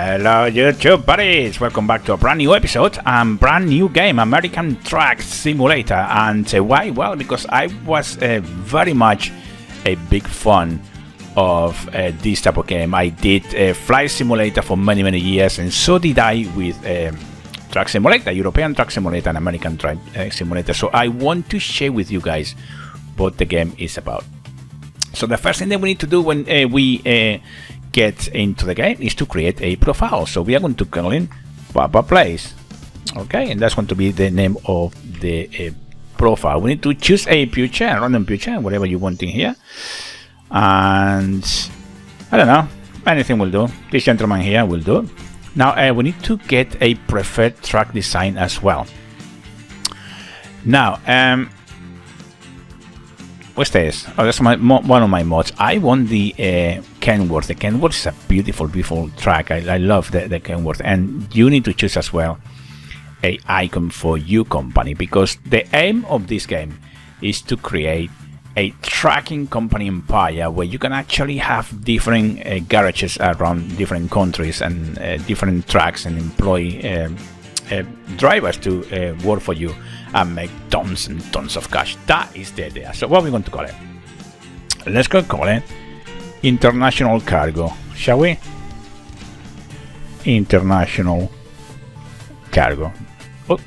Hello YouTube buddies, welcome back to a brand new episode and brand new game, American Truck Simulator. And why? Well, because I was very much a big fan of this type of game. I did Flight Simulator for many years, and so did I with Truck Simulator, European Truck Simulator and American Truck Simulator. So I want to share with you guys what the game is about. So the first thing that we need to do when we get into the game is to create a profile. So we are going to call in Papa Plays. Okay, and that's going to be the name of the profile. We need to choose a picture, a random picture, whatever you want in here. And I don't know, anything will do. This gentleman here will do. Now we need to get a preferred truck design as well. Now, what's this? Oh, that's one of my mods. I want the Kenworth. The Kenworth is a beautiful track. I love the Kenworth. And you need to choose as well a icon for your company, because the aim of this game is to create a trucking company empire where you can actually have different garages around different countries and different trucks, and employ drivers to work for you and make tons and tons of cash. That is the idea. So what are we going to call it? Let's go call it International Cargo, shall we? International Cargo. Oh,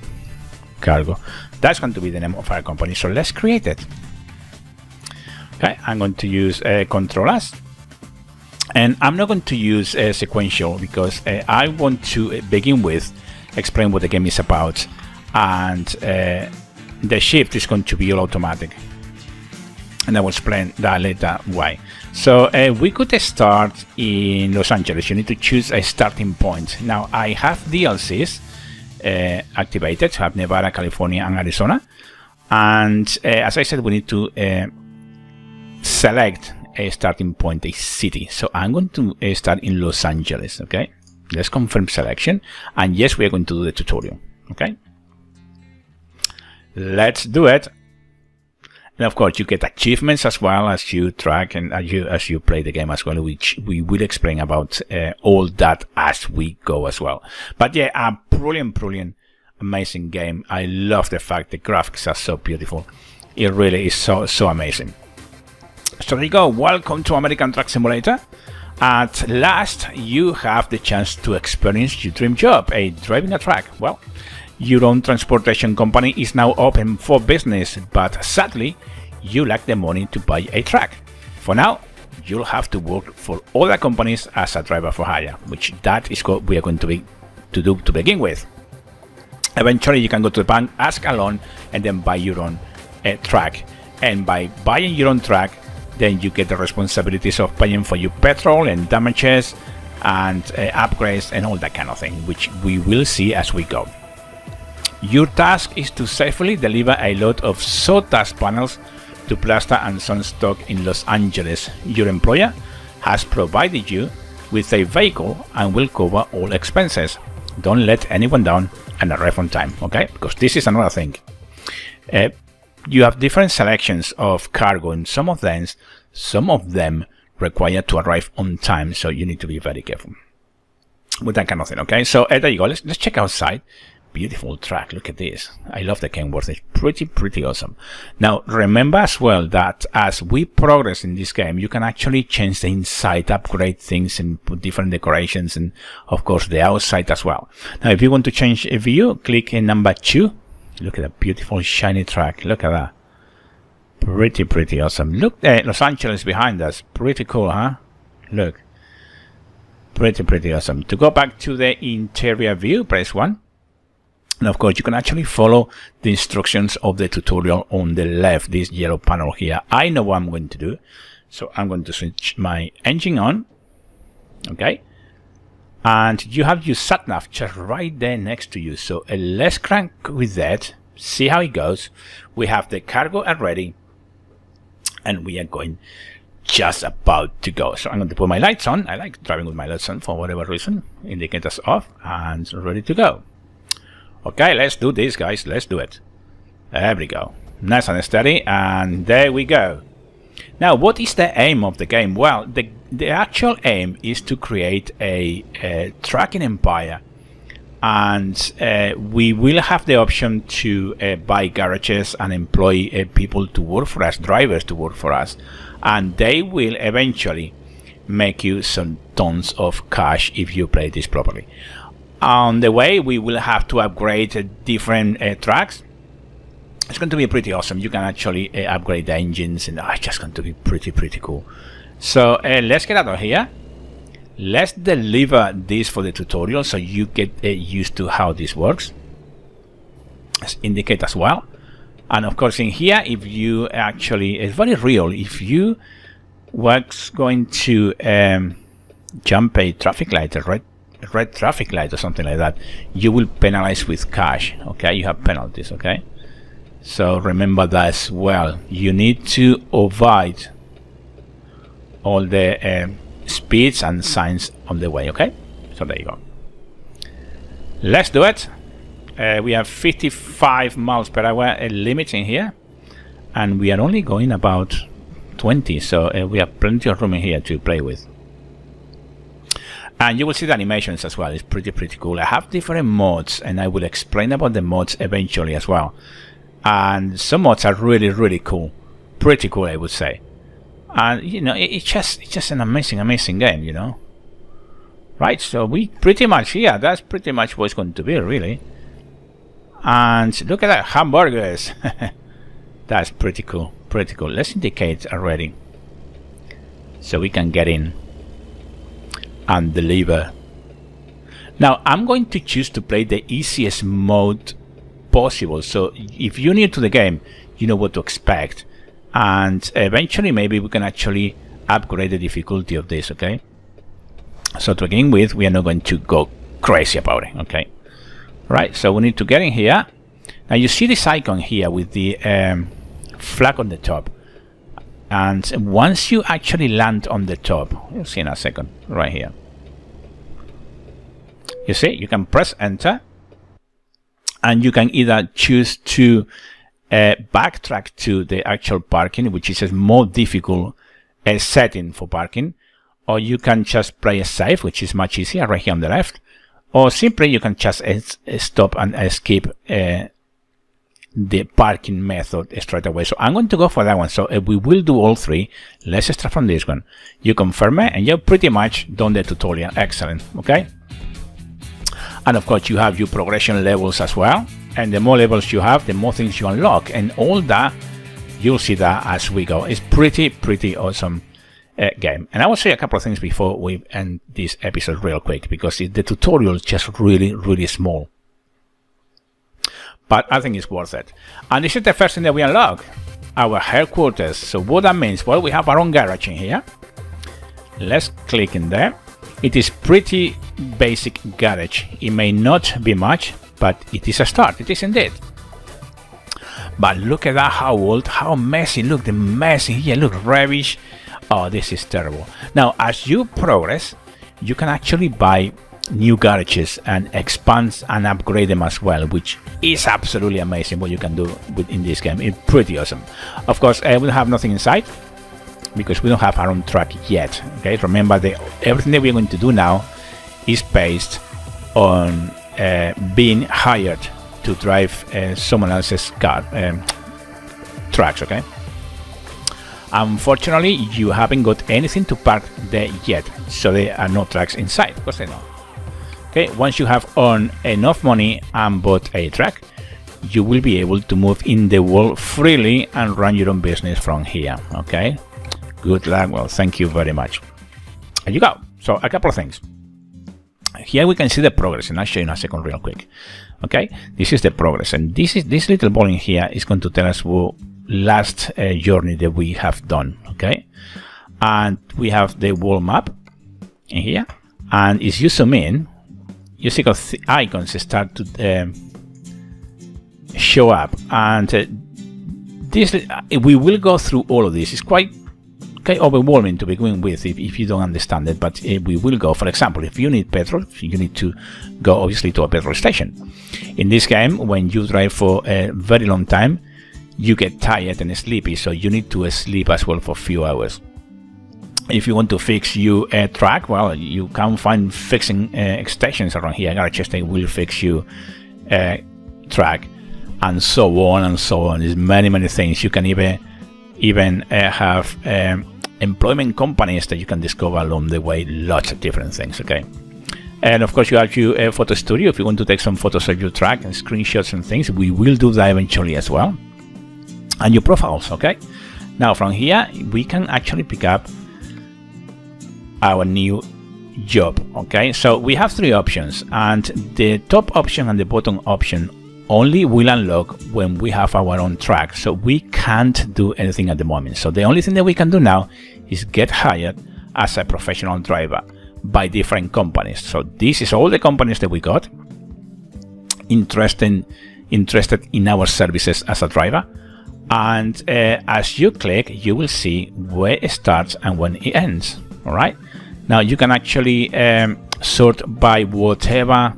Cargo. That's going to be the name of our company. So let's create it. Okay, I'm going to use Control S. And I'm not going to use sequential, because I want to begin with explain what the game is about, and the shift is going to be all automatic, and I will explain that later why. So we could start in Los Angeles. You need to choose a starting point. Now I have DLCs activated, so I have Nevada, California and Arizona, and as I said, we need to select a starting point, a city. So I'm going to start in Los Angeles. Okay, let's confirm selection, and yes, we are going to do the tutorial. Okay, let's do it. And of course you get achievements as well as you track and as you play the game as well, which we will explain about all that as we go as well. But yeah, a brilliant amazing game. I love the fact the graphics are so beautiful. It really is so amazing. So there you go. Welcome to American Truck Simulator. At last, you have the chance to experience your dream job, driving a truck. Well, your own transportation company is now open for business, but sadly, you lack the money to buy a truck. For now, you'll have to work for other companies as a driver for hire, which that is what we are going to do to begin with. Eventually, you can go to the bank, ask a loan, and then buy your own truck. And by buying your own truck, then you get the responsibilities of paying for your petrol and damages and upgrades and all that kind of thing, which we will see as we go. Your task is to safely deliver a load of sawdust panels to Plaster and Son stock in Los Angeles. Your employer has provided you with a vehicle and will cover all expenses. Don't let anyone down and arrive on time, okay? Because this is another thing. You have different selections of cargo, and some of them require to arrive on time, so you need to be very careful with that kind of thing. Okay, so there you go. Let's check outside. Beautiful track. Look at this. I love the Kenworth. It's pretty awesome. Now remember as well that as we progress in this game, you can actually change the inside, upgrade things, and put different decorations, and of course the outside as well. Now if you want to change a view, click in number 2. Look at that beautiful shiny track. Look at that. Pretty awesome. Look at Los Angeles behind us. Pretty cool, huh? Look. Pretty awesome. To go back to the interior view, press 1. And of course, you can actually follow the instructions of the tutorial on the left, this yellow panel here. I know what I'm going to do. So I'm going to switch my engine on. Okay. And you have your sat-nav just right there next to you. So let's crank with that, see how it goes. We have the cargo already, and we are going just about to go. So I'm going to put my lights on. I like driving with my lights on for whatever reason. Indicators off and ready to go. Okay, let's do this, guys. Let's do it. There we go. Nice and steady, and there we go. Now, what is the aim of the game? Well, the actual aim is to create a trucking empire, and we will have the option to buy garages and employ people to work for us, drivers to work for us, and they will eventually make you some tons of cash if you play this properly. On the way, we will have to upgrade different trucks. It's going to be pretty awesome. You can actually upgrade the engines, and it's just going to be pretty cool. So let's get out of here. Let's deliver this for the tutorial so you get used to how this works. Let's indicate as well. And of course in here, if you actually, it's very real, if you was going to jump a traffic light, a red traffic light or something like that, you will penalize with cash. Okay, you have penalties. Okay, so remember that as well. You need to avoid all the speeds and signs on the way. Okay, so there you go. Let's do it. We have 55 miles per hour limit in here, and we are only going about 20, so we have plenty of room in here to play with. And you will see the animations as well. It's pretty cool. I have different mods, and I will explain about the mods eventually as well. And some mods are really cool, pretty cool, I would say. And you know, it's just an amazing game, you know. Right, so we pretty much, yeah, that's pretty much what it's going to be, really. And look at that, hamburgers. That's pretty cool, Let's indicate already, so we can get in and deliver. Now I'm going to choose to play the easiest mode possible, so if you're new to the game, you know what to expect. And eventually maybe we can actually upgrade the difficulty of this. Okay, so to begin with, we are not going to go crazy about it. Okay, right, so we need to get in here. Now you see this icon here with the flag on the top, and once you actually land on the top, you'll see in a second, right here, you see you can press enter, and you can either choose to backtrack to the actual parking, which is a more difficult setting for parking, or you can just play a save, which is much easier right here on the left, or simply you can just stop and skip the parking method straight away. So I'm going to go for that one. So we will do all three. Let's start from this one. You confirm it, and you're pretty much done the tutorial. Excellent. Okay, and of course you have your progression levels as well. And the more levels you have, the more things you unlock, and all that you'll see that as we go. It's pretty awesome game. And I will say a couple of things before we end this episode real quick, because the tutorial is just really small, but I think it's worth it. And this is the first thing that we unlock, our headquarters. So what that means, well, we have our own garage in here. Let's click in there. It is pretty basic garage. It may not be much, but it is a start. It is indeed. But look at that, how old, how messy. Look, the mess in here, look rubbish. Oh, this is terrible. Now, as you progress, you can actually buy new garages and expand and upgrade them as well, which is absolutely amazing what you can do in this game. It's pretty awesome. Of course, we have nothing inside because we don't have our own truck yet. Okay, remember that everything that we're going to do now is based on being hired to drive someone else's car trucks. Okay, unfortunately you haven't got anything to park there yet, so there are no trucks inside, because they know. Okay, once you have earned enough money and bought a truck, you will be able to move in the world freely and run your own business from here. Okay, good luck. Well, thank you very much. There you go. So a couple of things. Here we can see the progress, and I'll show you in a second real quick. Okay, this is the progress, and this little ball in here is going to tell us what last journey that we have done. Okay, and we have the world map in here, and as you zoom in, you see the icons start to show up, and this we will go through all of this. It's quite overwhelming to begin with if you don't understand it, but we will go. For example, if you need petrol, you need to go obviously to a petrol station. In this game, when you drive for a very long time, you get tired and sleepy, so you need to sleep as well for a few hours. If you want to fix your track, well, you can find fixing extensions around here. Garage State will fix you track, and so on and so on. There's many things. You can even have employment companies that you can discover along the way. Lots of different things. Okay. And of course, you have your photo studio. If you want to take some photos of your track and screenshots and things, we will do that eventually as well. And your profiles, okay? Now from here, we can actually pick up our new job, okay? So we have 3 options, and the top option and the bottom option only will unlock when we have our own track. So we can't do anything at the moment. So the only thing that we can do now is get hired as a professional driver by different companies. So this is all the companies that we got interested in our services as a driver. And as you click, you will see where it starts and when it ends. All right. Now you can actually sort by whatever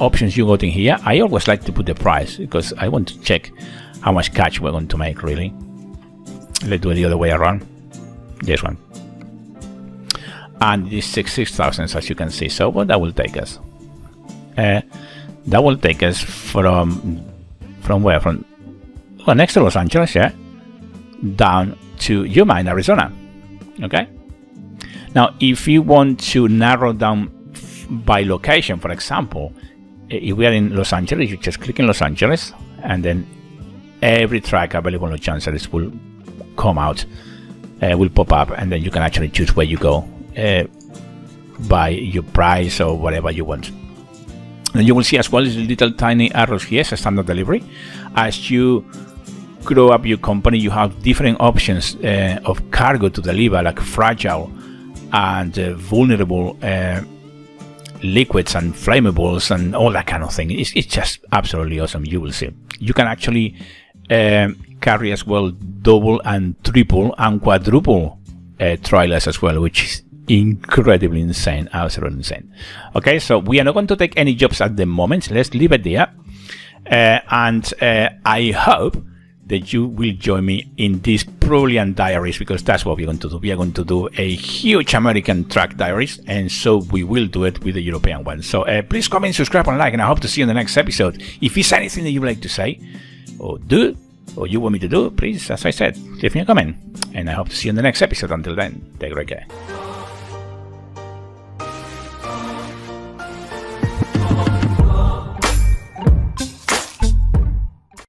options you got in here. I always like to put the price because I want to check how much cash we're going to make, really. Let's do it the other way around. This one. And this 6,000, as you can see. So what that will take us? That will take us from where? From next to Los Angeles, yeah, down to Yuma in Arizona. Okay. Now, if you want to narrow down by location, for example, if we are in Los Angeles, you just click in Los Angeles, and then every track available in Los Angeles will come out, will pop up, and then you can actually choose where you go. By your price or whatever you want. And you will see as well as little tiny arrows here, as standard delivery. As you grow up your company, you have different options of cargo to deliver, like fragile and vulnerable liquids and flammables and all that kind of thing. It's just absolutely awesome. You will see. You can actually carry as well double and triple and quadruple trailers as well, which is incredibly insane, absolutely insane. Okay, so we are not going to take any jobs at the moment. Let's leave it there. And I hope that you will join me in these brilliant diaries, because that's what we're going to do. We are going to do a huge American track diaries, and so we will do it with the European one. So please comment, subscribe, and like, and I hope to see you in the next episode. If there's anything that you would like to say or do, or you want me to do, please, as I said, leave me a comment. And I hope to see you in the next episode. Until then, take great care.